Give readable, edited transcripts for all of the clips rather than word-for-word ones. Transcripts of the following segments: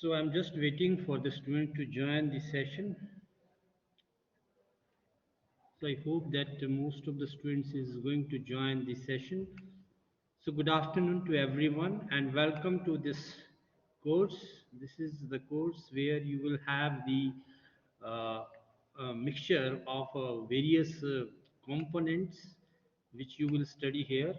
So I'm just waiting for the student to join the session. So I hope that most of the students is going to join the session. So good afternoon to everyone and welcome to this course. This is the course where you will have the uh, mixture of various components which you will study here,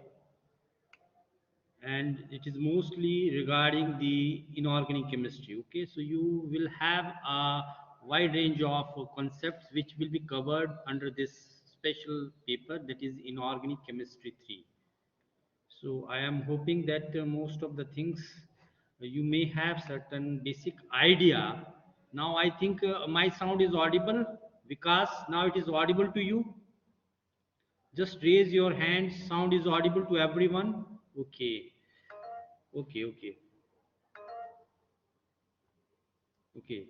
and it is mostly regarding the inorganic chemistry. Okay, so you will have a wide range of concepts which will be covered under this special paper, that is inorganic chemistry 3. So I am hoping that most of the things you may have certain basic idea. Now I think my sound is audible, because now it is audible to you. Just raise your hands, sound is audible to everyone. Okay, okay. Okay.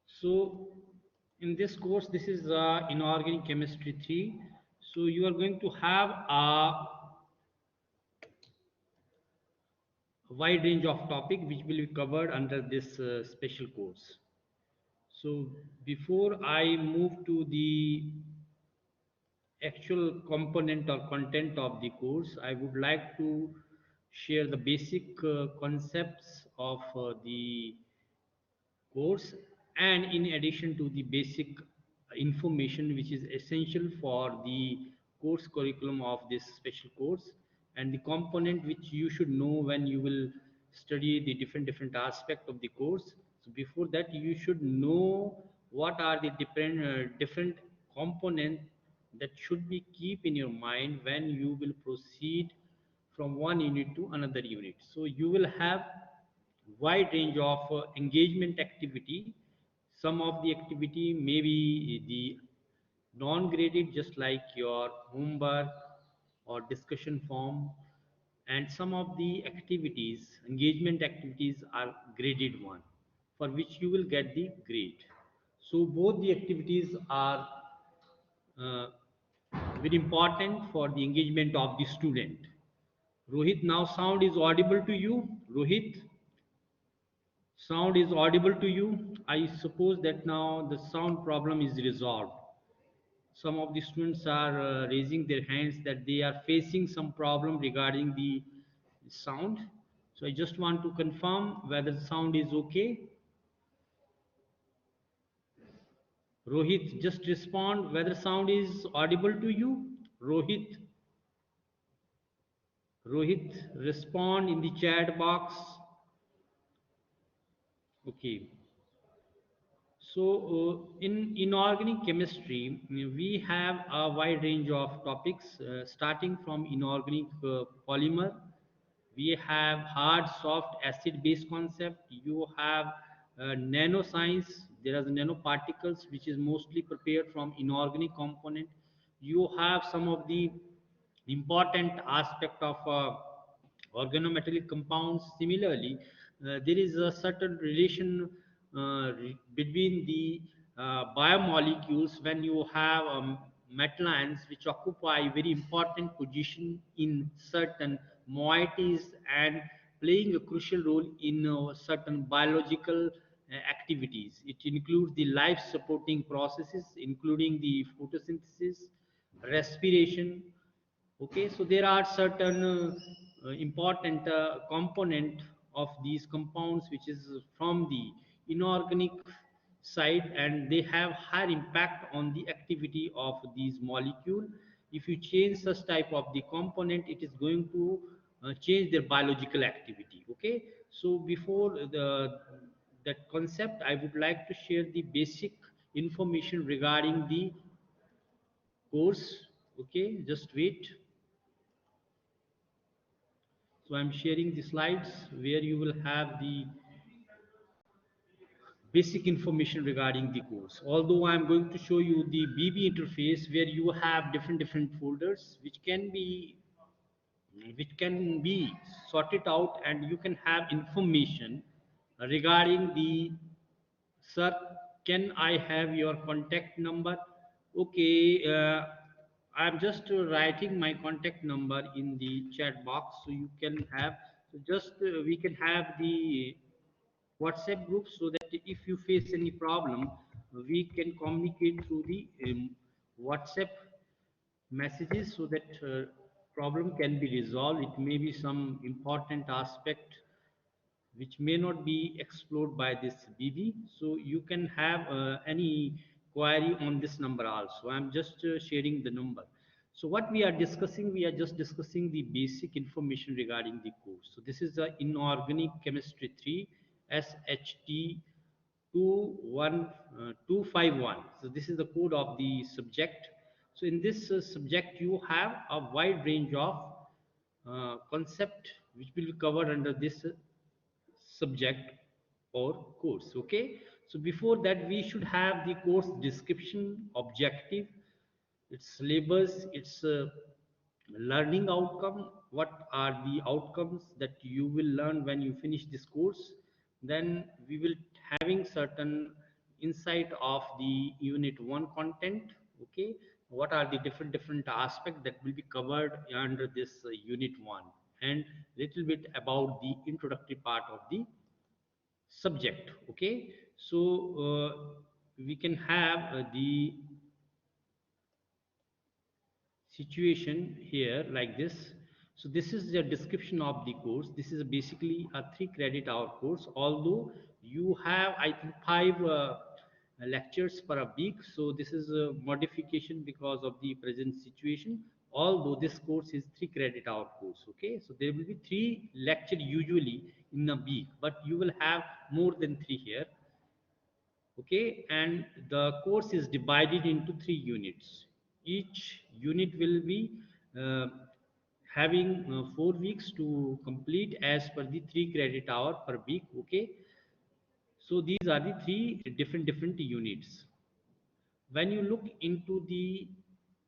So in this course, this is inorganic chemistry 3. So you are going to have a wide range of topic which will be covered under this special course. So before I move to the actual component or content of the course, I would like to share the basic concepts of the course, and in addition to the basic information which is essential for the course curriculum of this special course, and the component which you should know when you will study the different aspect of the course. So before that you should know what are the different component that should be keep in your mind when you will proceed from one unit to another unit. So you will have wide range of engagement activity. Some of the activity may be the non-graded, just like your homework or discussion form, and some of the activities, engagement activities, are graded one, for which you will get the grade. So both the activities are uh, very important for the engagement of the student. Rohit, now sound is audible to you. Rohit, sound is audible to you. I suppose that now the sound problem is resolved. Some of the students are raising their hands that they are facing some problem regarding the sound. So I just want to confirm whether the sound is okay. Rohit, just respond whether sound is audible to you. Rohit, Rohit, respond in the chat box. Okay. So, in inorganic chemistry, we have a wide range of topics, starting from inorganic polymer. We have hard, soft, acid-base concept. You have nanoscience. There are the nanoparticles, which is mostly prepared from inorganic component. You have some of the important aspect of organometallic compounds. Similarly, there is a certain relation between the biomolecules when you have metal ions which occupy very important position in certain moieties and playing a crucial role in certain biological activities. It includes the life supporting processes, including the photosynthesis, respiration. Okay, so there are certain important component of these compounds which is from the inorganic side, and they have higher impact on the activity of these molecule. If you change such type of the component, it is going to change their biological activity. Okay, so before that concept, I would like to share the basic information regarding the course. Okay, just wait. So I'm sharing the slides where you will have the basic information regarding the course. Although I'm going to show you the BB interface where you have different folders which can be sorted out, and you can have information regarding the, sir, can I have your contact number? Okay, I'm just writing my contact number in the chat box, so you can have, so just we can have the WhatsApp group, so that if you face any problem, we can communicate through the WhatsApp messages, so that problem can be resolved. It may be some important aspect which may not be explored by this BB. So you can have any query on this number also. I'm just sharing the number. So what we are discussing, we are just discussing the basic information regarding the course. So this is the Inorganic Chemistry 3 SHT 21251. So this is the code of the subject. So in this subject, you have a wide range of concept which will be covered under this subject or course. Okay, so before that we should have the course description, objective, its syllabus, its learning outcome, what are the outcomes that you will learn when you finish this course. Then we will having certain insight of the unit 1 content. Okay, what are the different aspects that will be covered under this unit 1, and little bit about the introductory part of the subject. Okay, so we can have the situation here like this. So this is the description of the course. This is basically a 3 credit hour course, although you have, I think, 5 lectures per a week. So this is a modification because of the present situation, although this course is 3 credit hour course. Okay, so there will be 3 lecture usually in a week, but you will have more than 3 here. Okay, and the course is divided into 3 units. Each unit will be uh, having 4 weeks to complete as per the 3 credit hour per week. Okay, so these are the three different units. When you look into the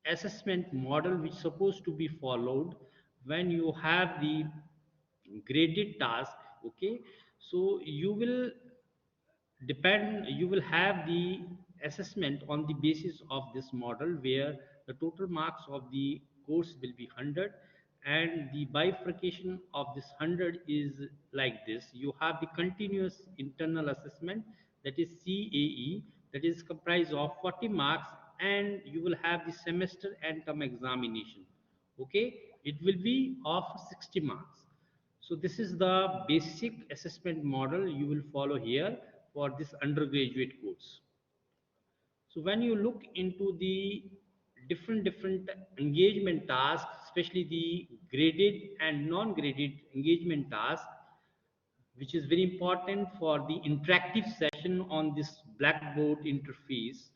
assessment model which is supposed to be followed when you have the graded task. Okay, so you will have the assessment on the basis of this model, where the total marks of the course will be 100, and the bifurcation of this 100 is like this. You have the continuous internal assessment, that is CAE, that is comprised of 40 marks, and you will have the semester and term examination. Okay, it will be of 60 marks. So this is the basic assessment model you will follow here for this undergraduate course. So when you look into the different engagement tasks, especially the graded and non-graded engagement tasks, which is very important for the interactive session on this Blackboard interface.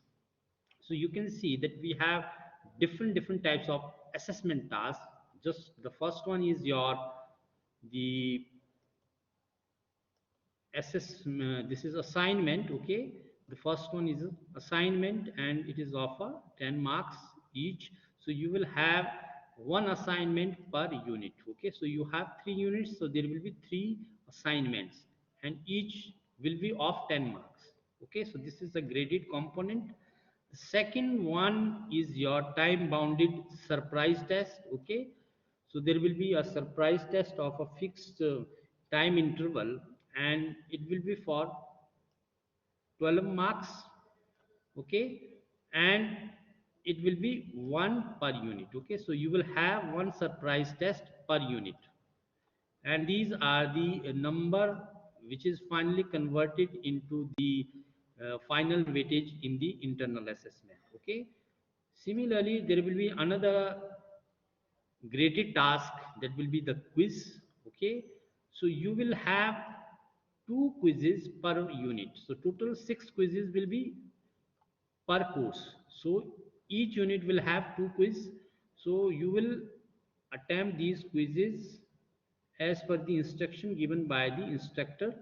So you can see that we have different types of assessment tasks. Just the first one is your the this is assignment. Okay, the first one is assignment, and it is of 10 marks each. So you will have one assignment per unit. Okay, so you have 3 units, so there will be 3 assignments, and each will be of 10 marks. Okay, so this is a graded component. The second one is your time bounded surprise test. Okay, so there will be a surprise test of a fixed time interval, and it will be for 12 marks. Okay, and it will be one per unit. Okay, so you will have one surprise test per unit, and these are the number which is finally converted into the final weightage in the internal assessment. Okay, similarly there will be another graded task, that will be the quiz. Okay, so you will have 2 quizzes per unit, so total 6 quizzes will be per course. So each unit will have 2 quiz. So you will attempt these quizzes as per the instruction given by the instructor,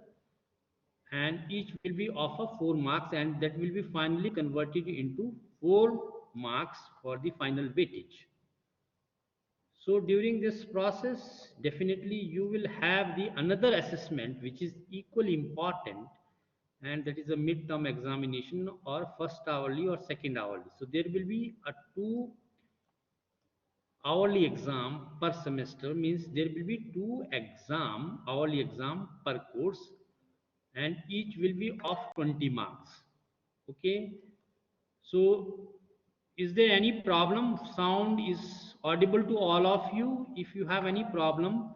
and each will be of a 4 marks, and that will be finally converted into 4 marks for the final weightage. So during this process, definitely you will have the another assessment which is equally important, and that is a midterm examination or first hourly or second hourly. So there will be a 2 hourly exam per semester, means there will be two hourly exam per course, and each will be of 20 marks. Okay, so is there any problem? Sound is audible to all of you? If you have any problem,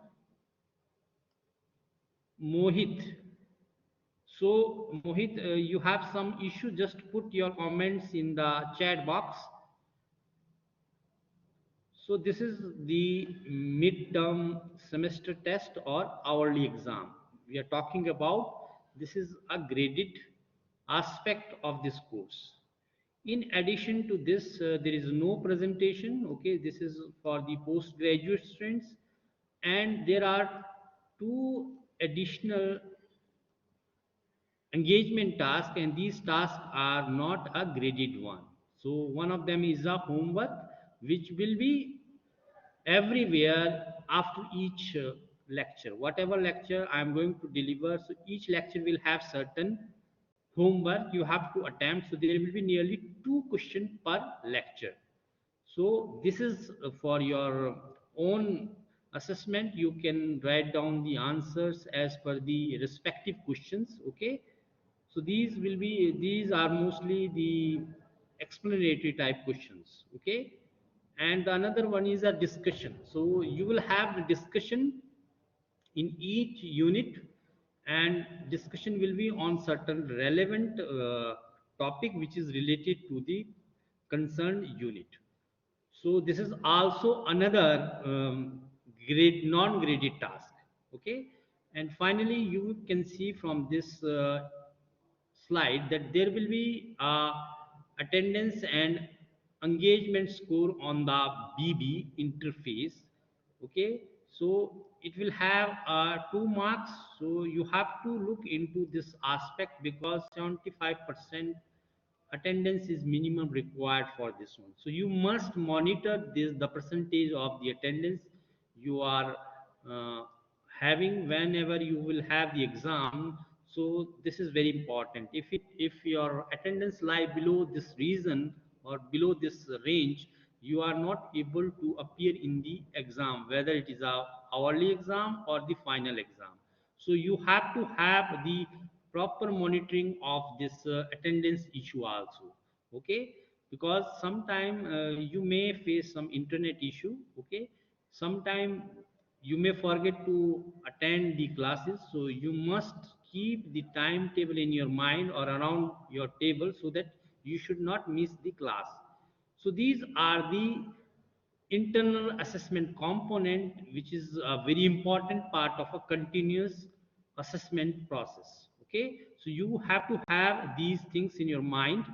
Mohit. So Mohit, you have some issue, just put your comments in the chat box. So this is the midterm semester test or hourly exam. We are talking about, this is a graded aspect of this course. In addition to this, there is no presentation. Okay, this is for the postgraduate students, and there are two additional engagement tasks, and these tasks are not a graded one. So one of them is a homework, which will be everywhere after each lecture. Whatever lecture I am going to deliver, so each lecture will have certain homework you have to attempt. So there will be nearly 2 questions per lecture. So this is for your own assessment. You can write down the answers as per the respective questions. Okay, so these are mostly the explanatory type questions. Okay, and another one is a discussion. So you will have the discussion in each unit, and discussion will be on certain relevant topic which is related to the concerned unit. So this is also another non-graded task. Okay, and finally you can see from this slide that there will be attendance and engagement score on the BB interface. Okay, so it will have 2 marks. So you have to look into this aspect, because 75% attendance is minimum required for this one. So you must monitor this, the percentage of the attendance you are uh, having whenever you will have the exam. So this is very important. If your attendance lie below this reason or below this range, you are not able to appear in the exam, whether it is a hourly exam or the final exam. So you have to have the proper monitoring of this attendance issue also. Okay, because sometime you may face some internet issue. Okay, sometime you may forget to attend the classes, so you must keep the timetable in your mind or around your table, so that you should not miss the class. So these are the internal assessment component, which is a very important part of a continuous assessment process. Okay, so you have to have these things in your mind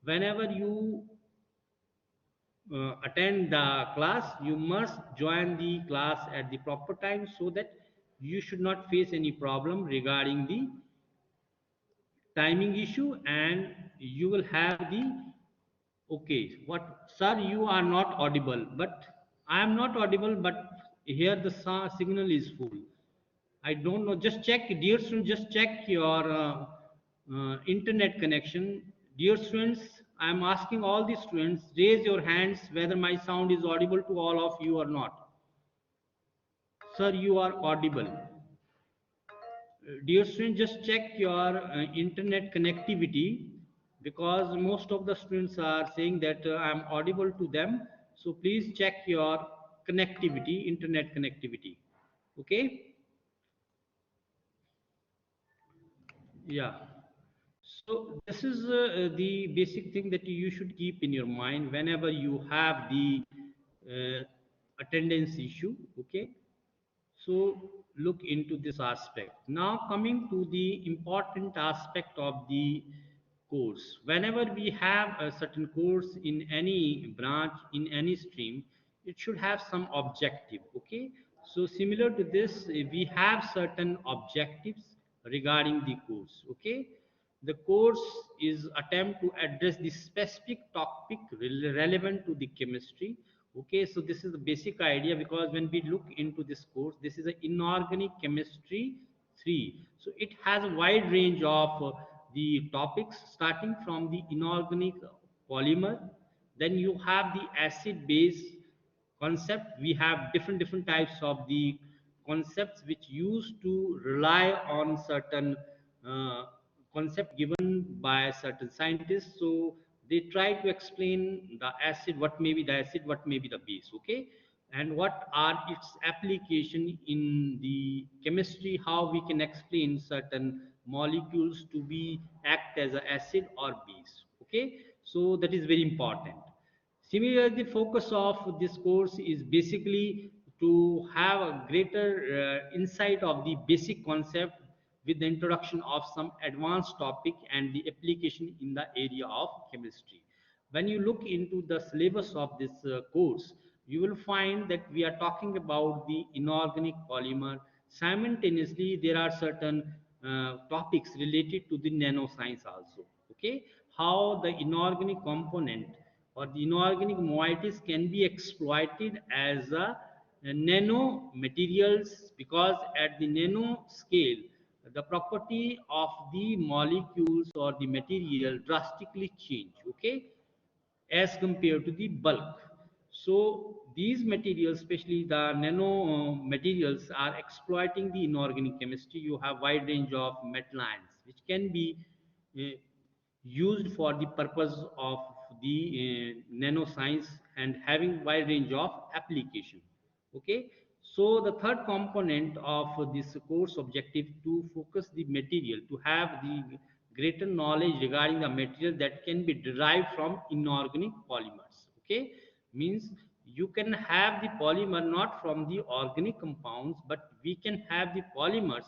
whenever you attend the class. You must join the class at the proper time, so that you should not face any problem regarding the timing issue, and you will have the, okay, what, sir, you are not audible, but I am not audible, but here the signal is full. I don't know. Just check, dear students, just check your internet connection. Dear students, I am asking all the students, raise your hands whether my sound is audible to all of you or not. Sir, you are audible. Dear students, just check your internet connectivity, because most of the students are saying that I am audible to them. So please check your connectivity, internet connectivity. Okay, yeah. So this is the basic thing that you should keep in your mind whenever you have the attendance issue. Okay, so look into this aspect. Now coming to the important aspect of the course. Whenever we have a certain course in any branch, in any stream, it should have some objective. Okay, so similar to this, we have certain objectives regarding the course. Okay, the course is attempt to address the specific topic relevant to the chemistry. Okay, so this is the basic idea, because when we look into this course, this is an inorganic chemistry 3. So it has a wide range of the topics, starting from the inorganic polymer. Then you have the acid base concept. We have different types of the concepts which used to rely on certain uh, concept given by certain scientists. So they try to explain the acid, what may be the acid, what may be the base, okay, and what are its application in the chemistry, how we can explain certain molecules to be act as a acid or base, okay. So that is very important. Similarly, the focus of this course is basically to have a greater insight of the basic concept with the introduction of some advanced topic and the application in the area of chemistry. When you look into the syllabus of this course, you will find that we are talking about the inorganic polymer. Simultaneously, there are certain topics related to the nanoscience also. Okay, how the inorganic component or the inorganic moieties can be exploited as a nano materials, because at the nano scale the property of the molecules or the material drastically change, okay, as compared to the bulk. So these materials, especially the nano materials, are exploiting the inorganic chemistry. You have wide range of metal ions which can be uh, used for the purpose of the nanoscience and having wide range of application, okay. So the third component of this course objective to focus the material, to have the greater knowledge regarding the material that can be derived from inorganic polymers, okay, means you can have the polymer not from the organic compounds, but we can have the polymers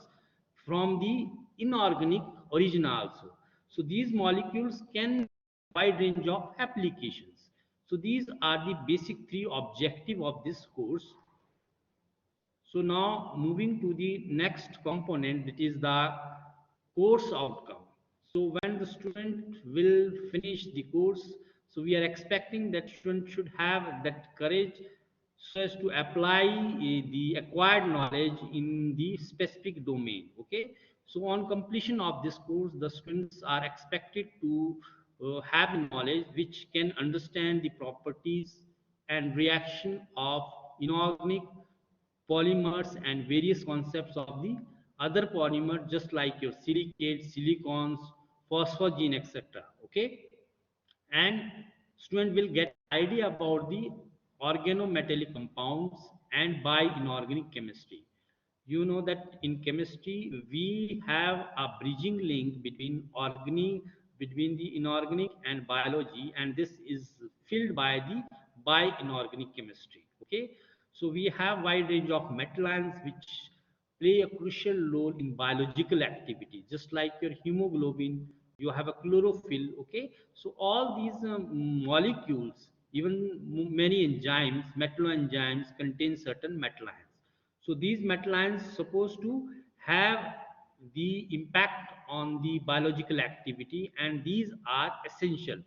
from the inorganic origin also. So these molecules can wide range of applications. So these are the basic three objective of this course. So now moving to the next component, that is the course outcome. So when the student will finish the course, so we are expecting that student should have that courage so as to apply the acquired knowledge in the specific domain. Okay. So on completion of this course, the students are expected to have knowledge which can understand the properties and reaction of inorganic polymers and various concepts of the other polymer, just like your silicates, silicons, phosphogene, etc. Okay, and student will get idea about the organometallic compounds and by inorganic chemistry. You know that in chemistry we have a bridging link between the inorganic and biology, and this is filled by the by inorganic chemistry, okay. So we have wide range of metal ions which play a crucial role in biological activity, just like your hemoglobin, you have a chlorophyll, okay. So all these molecules, even many enzymes, metal enzymes contain certain metal ions. So these metal ions supposed to have the impact on the biological activity, and these are essential,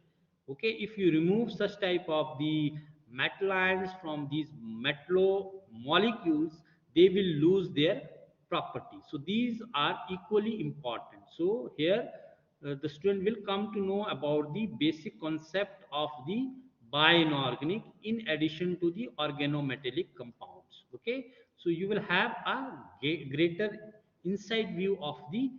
okay. If you remove such type of the metal ions from these metallo molecules, they will lose their property. So these are equally important. So here the student will come to know about the basic concept of the bioinorganic in addition to the organometallic compounds, okay. So you will have a greater inside view of the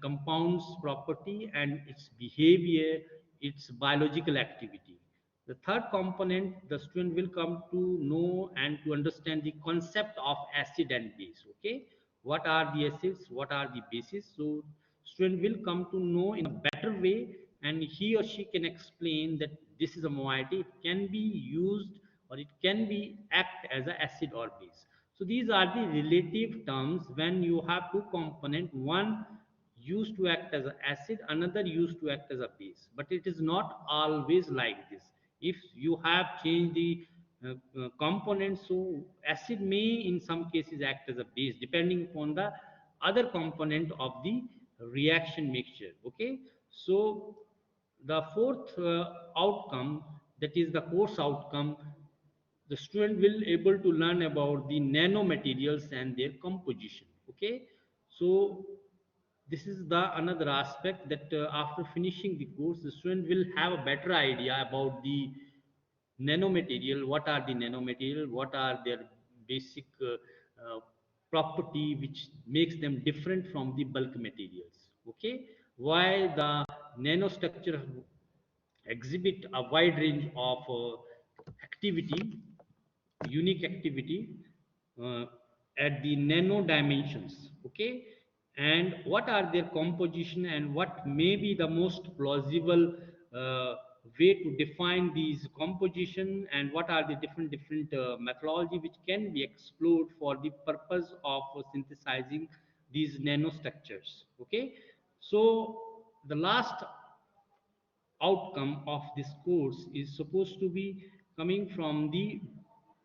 compounds property and its behavior, its biological activity. The third component, the student will come to know and to understand the concept of acid and base, okay. What are the acids, what are the bases? So student will come to know in a better way, and he or she can explain that this is a moiety, it can be used or it can be act as an acid or base. So these are the relative terms when you have two component, one used to act as an acid, another used to act as a base, but it is not always like this. If you have changed the components, so acid may in some cases act as a base depending upon the other component of the reaction mixture, okay. So the fourth outcome, that is the course outcome, the student will able to learn about the nanomaterials and their composition, okay. So this is the another aspect that after finishing the course, the student will have a better idea about the Nanomaterial, what are the nanomaterial, what are their basic uh, property which makes them different from the bulk materials. Okay, while the nanostructure exhibit a wide range of activity, unique activity uh, at the nano dimensions. Okay, and what are their composition and what may be the most plausible uh, way to define these composition, and what are the different methodology which can be explored for the purpose of synthesizing these nanostructures. Okay, so the last outcome of this course is supposed to be coming from the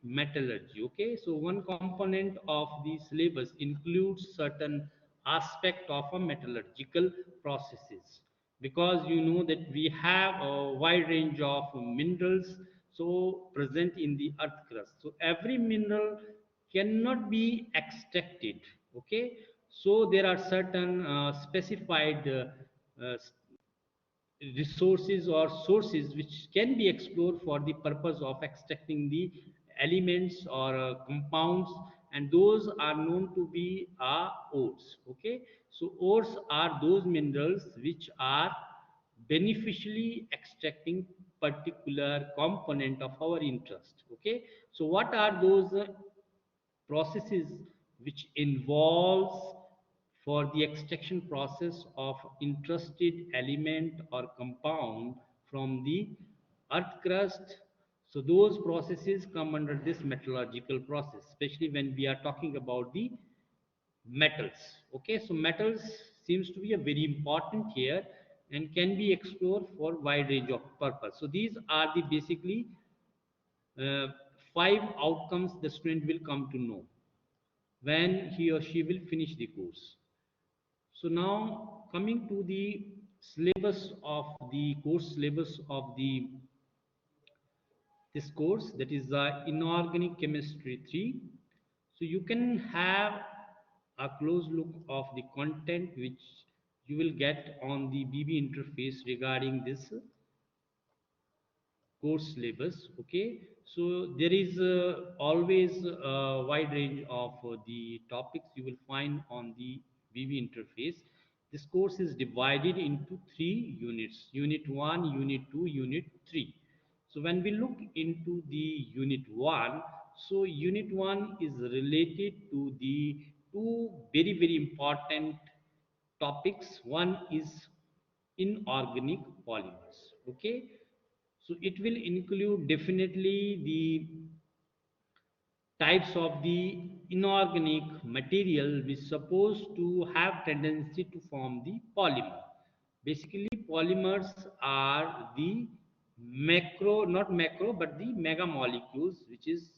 metallurgy. Okay, so one component of the syllabus includes certain aspect of a metallurgical processes, because you know that we have a wide range of minerals so present in the earth crust. So every mineral cannot be extracted. Okay, so there are certain specified uh, resources or sources which can be explored for the purpose of extracting the elements or compounds, and those are known to be ores. Okay, so ores are those minerals which are beneficially extracting particular component of our interest. Okay, so what are those processes which involves for the extraction process of interested element or compound from the earth crust. So those processes come under this metallurgical process, especially when we are talking about the metals. Okay, so metals seems to be a very important here and can be explored for wide range of purpose. So these are the basically uh, five outcomes the student will come to know when he or she will finish the course. So now coming to the syllabus of the course syllabus of the this course, that is inorganic chemistry 3. So you can have a close look of the content which you will get on the BB interface regarding this course syllabus. Okay, so there is always a wide range of the topics you will find on the VB interface. This course is divided into three units: unit 1, unit 2, unit 3. So when we look into the unit 1, so unit 1 is related to the two very important topics. One is inorganic polymers. Okay, so it will include definitely the types of the inorganic material which supposed to have tendency to form the polymer. Basically, polymers are the macro, not macro, but the mega molecules which is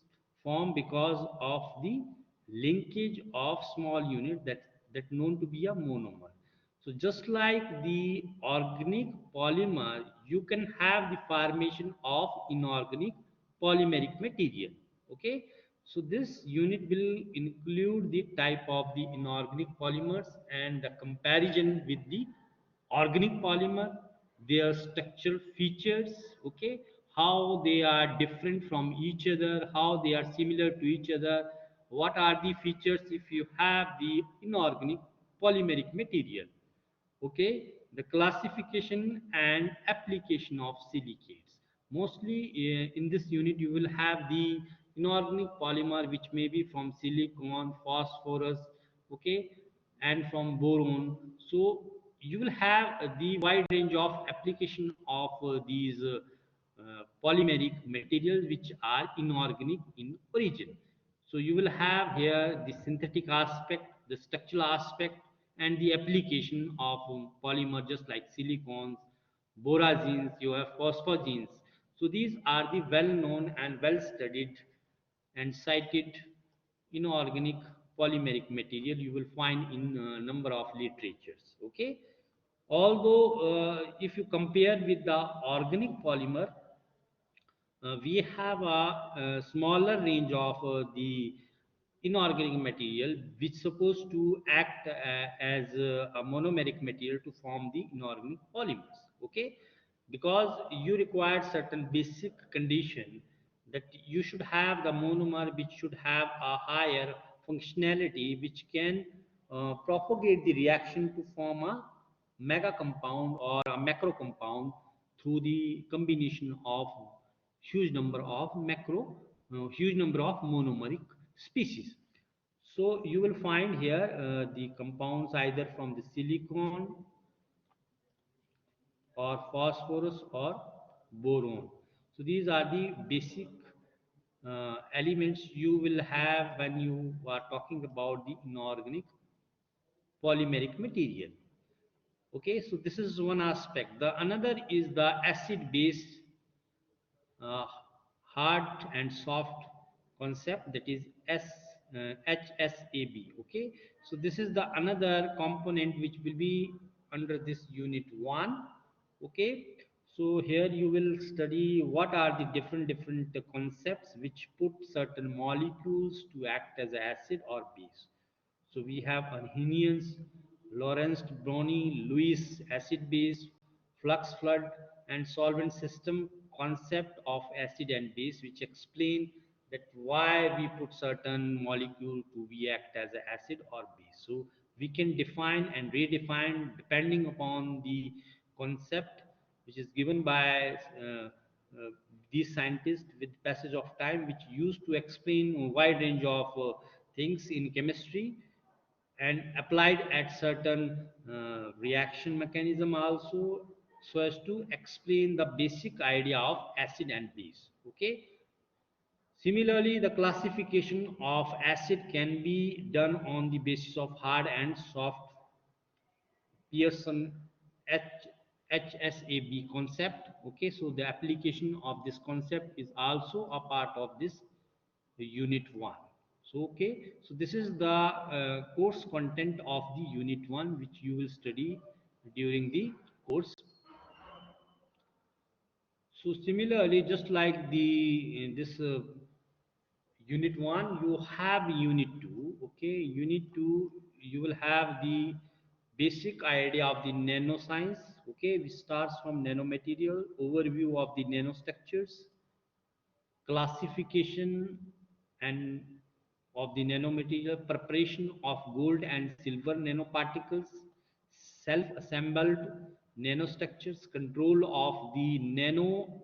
formed because of the linkage of small unit that known to be a monomer. So just like the organic polymer, you can have the formation of inorganic polymeric material. Okay, so this unit will include the type of the inorganic polymers and the comparison with the organic polymer, their structural features. Okay, how they are different from each other, how they are similar to each other, what are the features if you have the inorganic polymeric material. Okay, the classification and application of silicates. Mostly in this unit you will have the inorganic polymer which may be from silicon, phosphorus, okay, and from boron. So you will have the wide range of application of these polymeric materials which are inorganic in origin. So you will have here the synthetic aspect, the structural aspect, and the application of polymer just like silicons, borazines, you have phosphogenes. So these are the well-known and well-studied and cited inorganic polymeric material you will find in a number of literatures. Okay, although if you compare with the organic polymer, we have a smaller range of the inorganic material which supposed to act as a monomeric material to form the inorganic polymers. Okay, because you require certain basic condition that you should have the monomer which should have a higher functionality which can propagate the reaction to form a mega compound or a macro compound through the combination of huge number of monomeric species. So you will find here the compounds either from the silicon or phosphorus or boron. So these are the basic elements you will have when you are talking about the inorganic polymeric material. Okay, so this is one aspect. The another is the acid base uh, hard and soft concept, that is HSAB. Okay, so this is the another component which will be under this unit 1. Okay, so here you will study what are the different concepts which put certain molecules to act as acid or base. So we have Arrhenius, Lorentz, Browne, Lewis, acid base, flux flood, and solvent system concept of acid and base, which explain that why we put certain molecule to be act as an acid or base. So we can define and redefine depending upon the concept which is given by these scientists with passage of time, which used to explain a wide range of things in chemistry and applied at certain reaction mechanism also, so as to explain the basic idea of acid and base. Okay, similarly the classification of acid can be done on the basis of hard and soft Pearson H, HSAB concept. Okay, so the application of this concept is also a part of this unit 1. So okay, so this is the course content of the unit 1 which you will study during the course. So similarly, just like the in this unit 1, you have unit 2. Okay, unit 2, you will have the basic idea of the nanoscience. Okay, which starts from nanomaterial, overview of the nanostructures, classification and of the nanomaterial, preparation of gold and silver nanoparticles, self-assembled nanostructures, control of the nano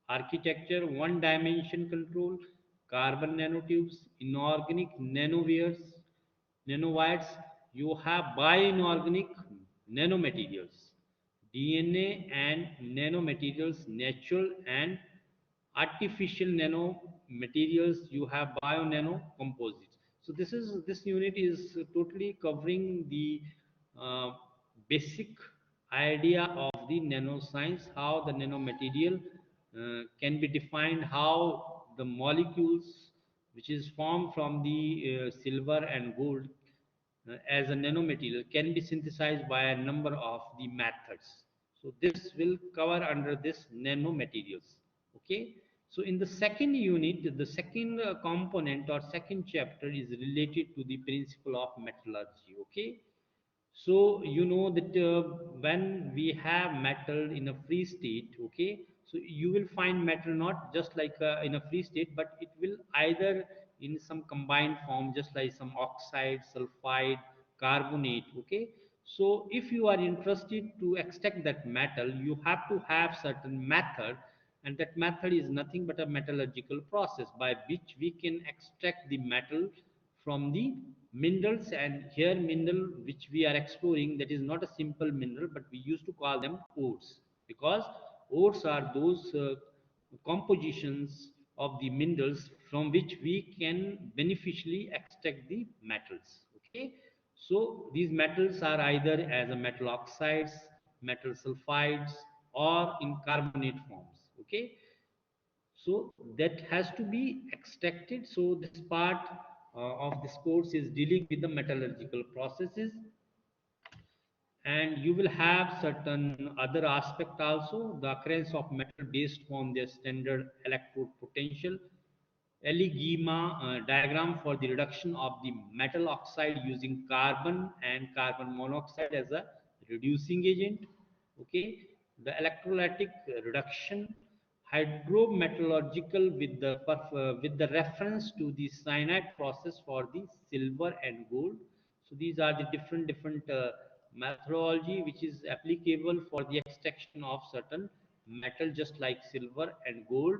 architecture, one dimension control, carbon nanotubes, inorganic nanowires, you have bioinorganic nanomaterials, DNA and nanomaterials, natural and artificial nanomaterials, you have bio nano composites. So this unit is totally covering the uh, basic idea of the nanoscience, how the nanomaterial can be defined, how the molecules which is formed from the silver and gold as a nanomaterial can be synthesized by a number of the methods. So this will cover under this nanomaterials. Okay, so in the second unit, the second component or second chapter is related to the principle of metallurgy. Okay, so you know that when we have metal in a free state, okay, so you will find metal not just like in a free state, but it will either in some combined form, just like some oxide, sulfide, carbonate. Okay, so if you are interested to extract that metal, you have to have certain method, and that method is nothing but a metallurgical process by which we can extract the metal from the minerals. And here mineral which we are exploring, that is not a simple mineral, but we used to call them ores, because ores are those compositions of the minerals from which we can beneficially extract the metals. Okay, so these metals are either as a metal oxides, metal sulfides, or in carbonate forms. Okay, so that has to be extracted. So this part of this course is dealing with the metallurgical processes, and you will have certain other aspect also, the occurrence of metal based on their standard electrode potential, Eligema diagram for the reduction of the metal oxide using carbon and carbon monoxide as a reducing agent. Okay, The electrolytic reduction, hydrometallurgical with the reference to the cyanide process for the silver and gold. So these are the different methodology which is applicable for the extraction of certain metal just like silver and gold,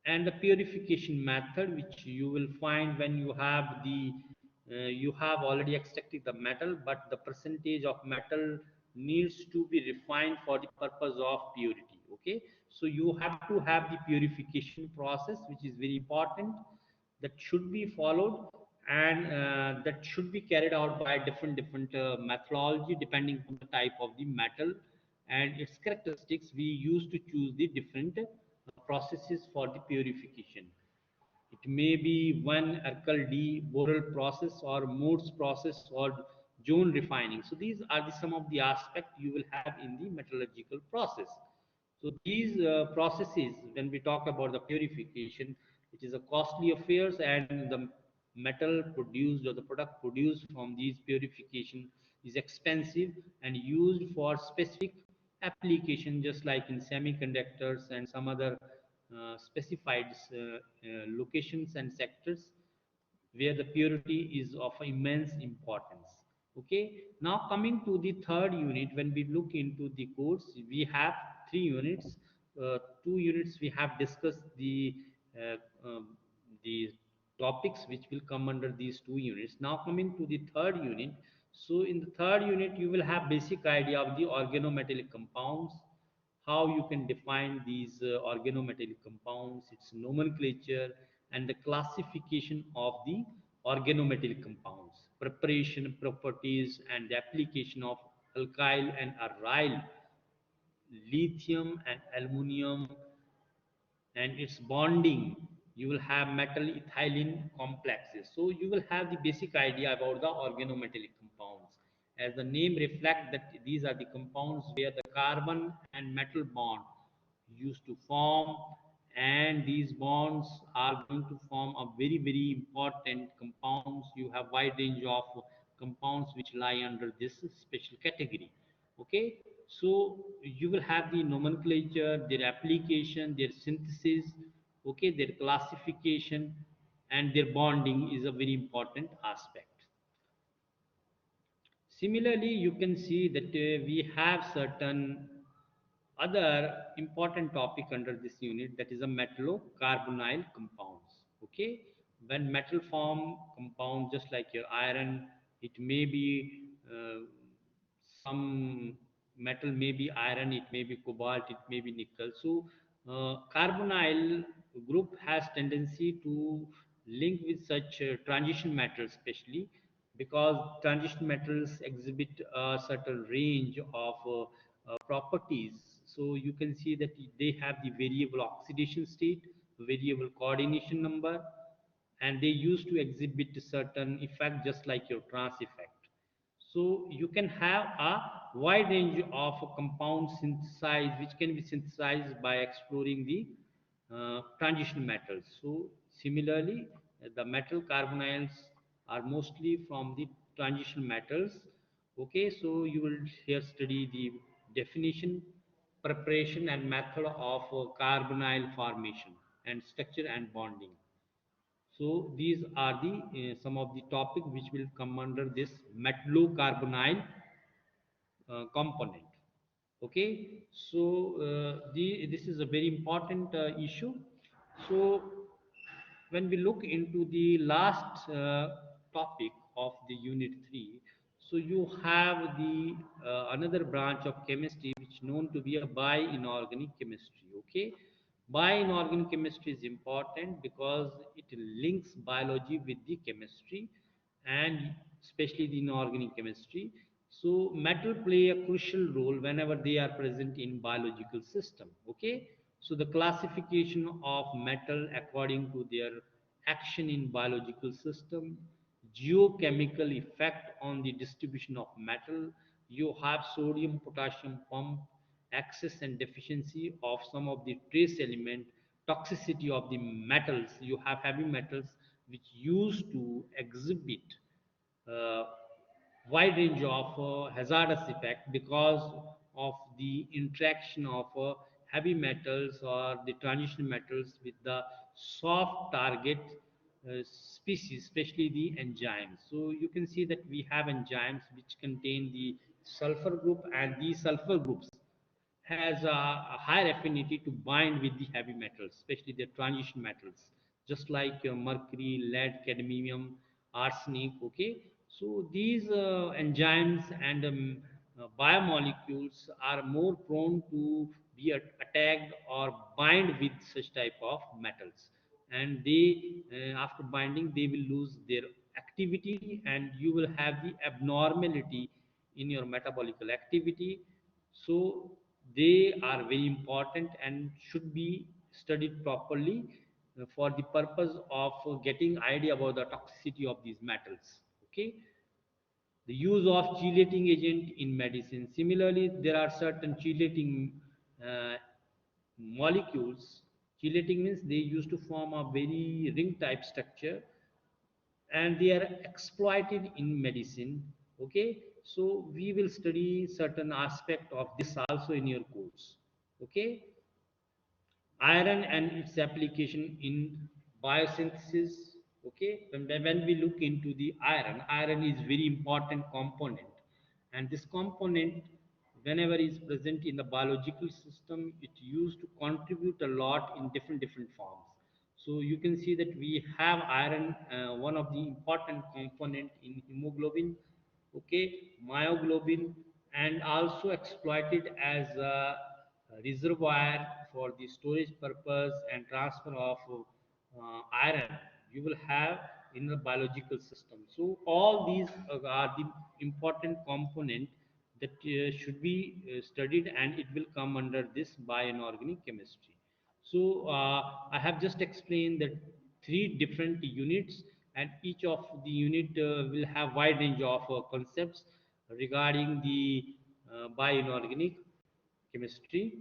and the purification method which you will find when you have already extracted the metal, but the percentage of metal needs to be refined for the purpose of purity. Okay, so you have to have the purification process which is very important, that should be followed, and that should be carried out by different methodology depending on the type of the metal and its characteristics. We used to choose the different processes for the purification. It may be one Urkel D Boral process or Morse process or Joule refining. So these are some of the aspects you will have in the metallurgical process. So these processes, when we talk about the purification, it is a costly affairs, and the metal produced or the product produced from these purification is expensive and used for specific application, just like in semiconductors and some other specified locations and sectors where the purity is of immense importance. Okay, now coming to the third unit, when we look into the course, we have three units. 2 units we have discussed uh, um, the topics which will come under these 2 units. Now coming to the third unit, so in the third unit you will have basic idea of the organometallic compounds, how you can define these organometallic compounds, its nomenclature, and the classification of the organometallic compounds, preparation properties, and the application of alkyl and aryl, lithium and aluminum, and its bonding. You will have metal ethylene complexes. So you will have the basic idea about the organometallic compounds. As the name reflect that these are the compounds where the carbon and metal bond used to form, and these bonds are going to form a very important compounds. You have wide range of compounds which lie under this special category. Okay, so you will have the nomenclature, their application, their synthesis, okay, their classification, and their bonding is a very important aspect. Similarly, you can see that we have certain other important topic under this unit, that is a metallocarbonyl compounds. Okay, when metal form compound just like your iron, it may be some metal, may be iron, it may be cobalt, it may be nickel. So carbonyl group has tendency to link with such transition metals, especially because transition metals exhibit a certain range of properties. So you can see that they have the variable oxidation state, variable coordination number, and they used to exhibit certain effect just like your trans effect. So you can have a wide range of compound synthesized, which can be synthesized by exploring the transition metals. So similarly, the metal carbonyls are mostly from the transition metals. Okay, so you will here study the definition, preparation, and method of carbonyl formation and structure and bonding. So these are the some of the topic which will come under this metallocarbonyl component. Okay, so this is a very important issue. So when we look into the last topic of the unit 3, so you have the another branch of chemistry which known to be a bioinorganic chemistry. Okay, bioinorganic chemistry is important because it links biology with the chemistry, and especially the inorganic chemistry. So metal play a crucial role whenever they are present in biological system. Okay, so the classification of metal according to their action in biological system, geochemical effect on the distribution of metal. You have sodium potassium pump, excess and deficiency of some of the trace element, toxicity of the metals. You have heavy metals which used to exhibit uh, wide range of hazardous effect because of the interaction of heavy metals or the transition metals with the soft target species, especially the enzymes. So you can see that we have enzymes which contain the sulfur group, and these sulfur groups has a higher affinity to bind with the heavy metals, especially the transition metals, just like mercury, lead, cadmium, arsenic. Okay, so these enzymes and biomolecules are more prone to be attacked or bind with such type of metals, and they after binding they will lose their activity, and you will have the abnormality in your metabolical activity. So they are very important and should be studied properly for the purpose of getting idea about the toxicity of these metals. Okay, the use of chelating agent in medicine. Similarly, there are certain chelating uh, molecules. Chelating means they used to form a very ring type structure, and they are exploited in medicine. Okay, so we will study certain aspect of this also in your course. Okay, iron and its application in biosynthesis. Okay, when we look into the iron is very important component, and this component, whenever is present in the biological system, it used to contribute a lot in different forms. So you can see that we have iron, one of the important component in hemoglobin. Okay, myoglobin, and also exploited as a reservoir for the storage purpose and transfer of iron you will have in the biological system. So all these are the important component that should be studied, and it will come under this bioinorganic chemistry. So I have just explained that three different units, and each of the unit will have wide range of concepts regarding the bioinorganic chemistry.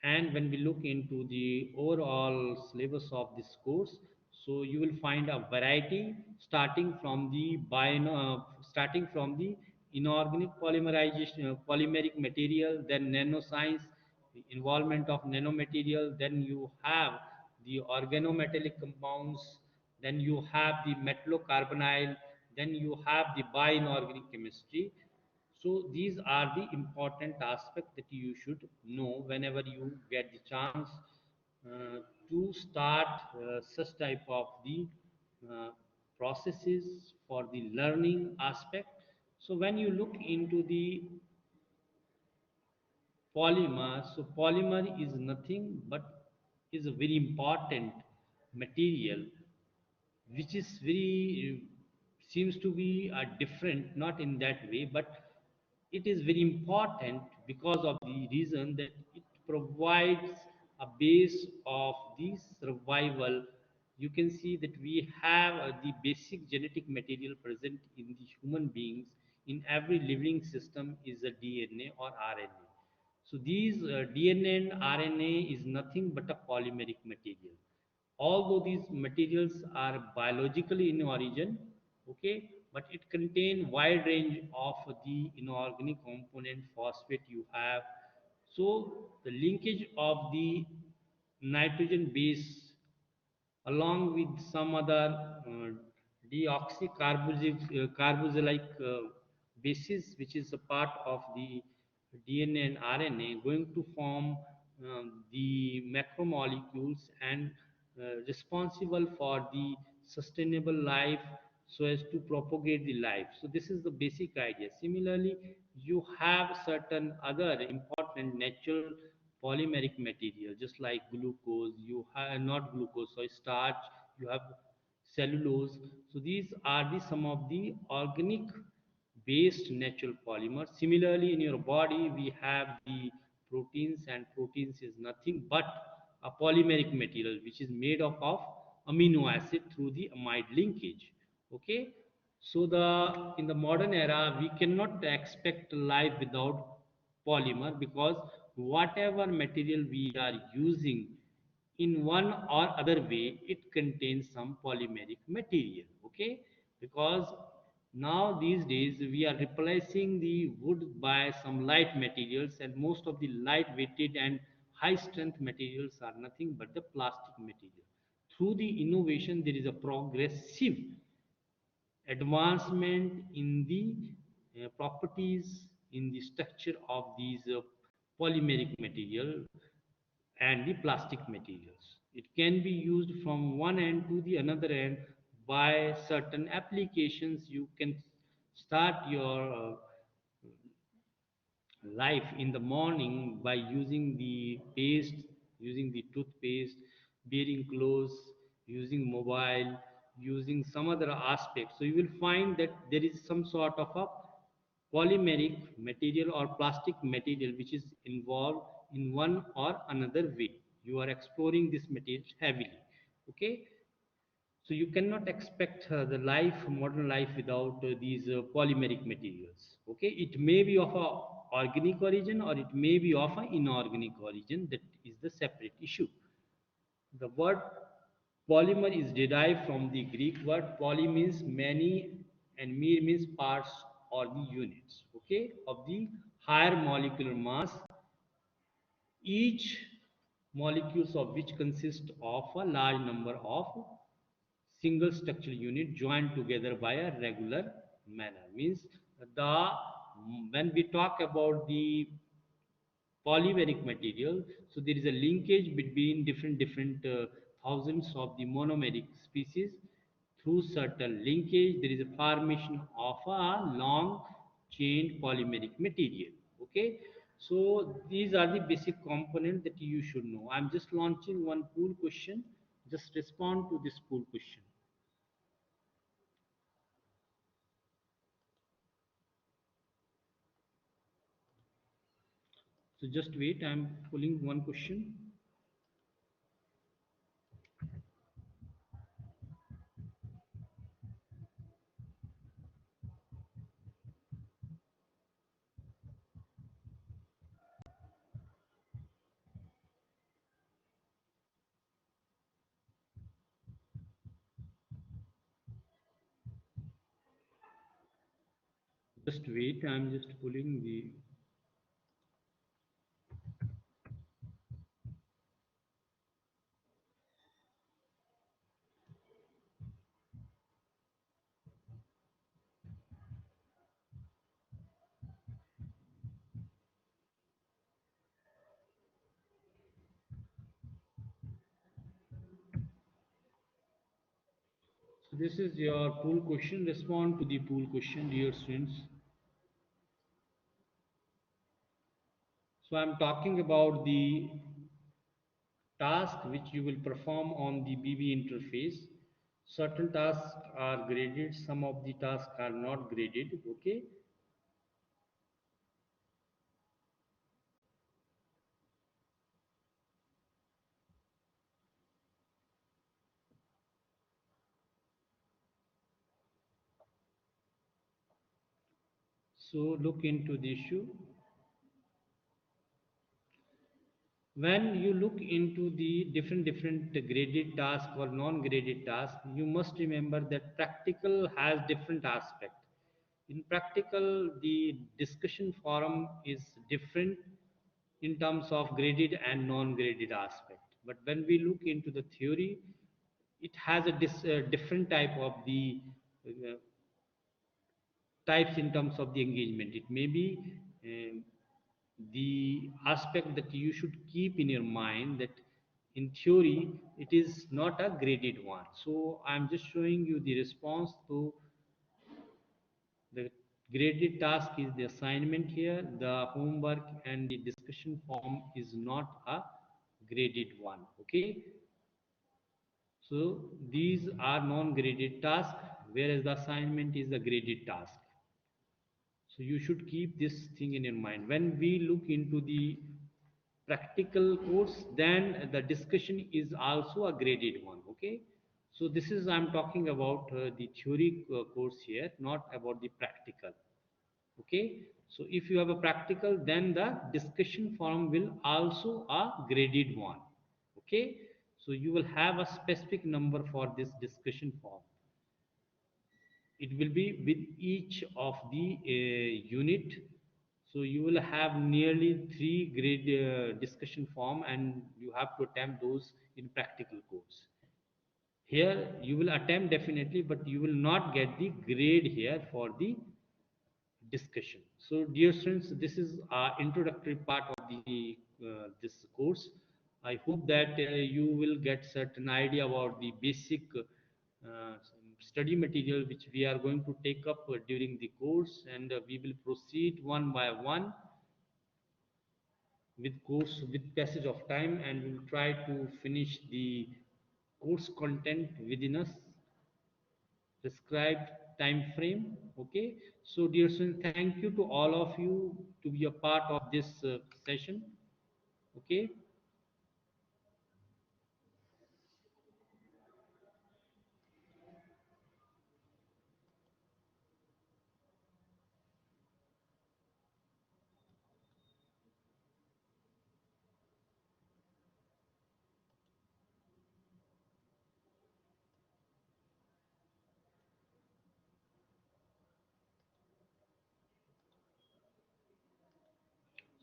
And when we look into the overall syllabus of this course, so you will find a variety starting from the inorganic polymerization, polymeric material, then nanoscience, the involvement of nanomaterial, then you have the organometallic compounds, then you have the metallocarbonyl, then you have the bioinorganic chemistry. So these are the important aspects that you should know whenever you get the chance to start such type of the uh, processes for the learning aspect. So when you look into the polymer, so polymer is nothing but is a very important material which is very seems to be different, not in that way, but it is very important because of the reason that it provides a base of the survival. You can see that we have the basic genetic material present in the human beings. In every living system is a DNA or RNA. So these DNA and RNA is nothing but a polymeric material. Although these materials are biologically in origin, okay, but it contain wide range of the inorganic component phosphate you have. So the linkage of the nitrogen base along with some other deoxycarboxylic bases, which is a part of the DNA and RNA, going to form the macromolecules and responsible for the sustainable life, so as to propagate the life. So this is the basic idea. Similarly, you have certain other important natural polymeric material, just like glucose. You have not glucose, so starch. You have cellulose. So these are the some of the organic based natural polymers. Similarly, in your body, we have the proteins, and proteins is nothing but a polymeric material which is made up of amino acid through the amide linkage. Okay, so the in the modern era we cannot expect life without polymer, because whatever material we are using in one or other way, it contains some polymeric material. Okay, because Now these days we are replacing the wood by some light materials, and most of the light weighted and high strength materials are nothing but the plastic material. Through the innovation there is a progressive advancement in the properties, in the structure of these polymeric material and the plastic materials. It can be used from one end to the another end by certain applications. You can start your life in the morning by using the paste, using the toothpaste, wearing clothes, using mobile, using some other aspect. So you will find that there is some sort of a polymeric material or plastic material which is involved in one or another way. You are exploring this material heavily. Okay, so you cannot expect the life, modern life, without these polymeric materials. Okay, it may be of a organic origin or it may be of an inorganic origin. That is the separate issue. The word polymer is derived from the Greek word poly means many and mer means parts or the units. Okay, of the higher molecular mass, each molecules of which consist of a large number of single structural unit joined together by a regular manner. Means the when we talk about the polymeric material, so there is a linkage between different thousands of the monomeric species. Through certain linkage there is a formation of a long chain polymeric material. Okay, so these are the basic components that you should know. I'm just launching one pool question. Just respond to this pool question. So just wait, I'm pulling one question. Just wait, I'm just pulling the. So this is your pool question. Respond to the pool question, dear students. So I'm talking about the task which you will perform on the BB interface. Certain tasks are graded, some of the tasks are not graded. Okay. So look into the issue. When you look into the different graded task or non-graded task, you must remember that practical has different aspect. In practical the discussion forum is different in terms of graded and non-graded aspect, but when we look into the theory, it has a different type of the uh, types in terms of the engagement. It may be um, the aspect that you should keep in your mind, that in theory it is not a graded one. So I'm just showing you the response to the graded task is the assignment here. The homework and the discussion form is not a graded one. Okay, so these are non-graded tasks, whereas the assignment is a graded task. So you should keep this thing in your mind. When we look into the practical course, then the discussion is also a graded one. Okay, so this is I'm talking about the theory course here, not about the practical. Okay, so if you have a practical, then the discussion forum will also a graded one. Okay, so you will have a specific number for this discussion forum. it will be with each of the unit. So you will have nearly three grade discussion form, and you have to attempt those in practical course. Here you will attempt definitely, but you will not get the grade here for the discussion. So dear students, this is our introductory part of the this course. I hope that you will get certain idea about the basic study material which we are going to take up during the course, and we will proceed one by one with course with passage of time, and we will try to finish the course content within a prescribed time frame. Okay, so dear students, thank you to all of you to be a part of this session. Okay,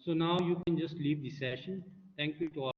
so now you can just leave the session. Thank you to all.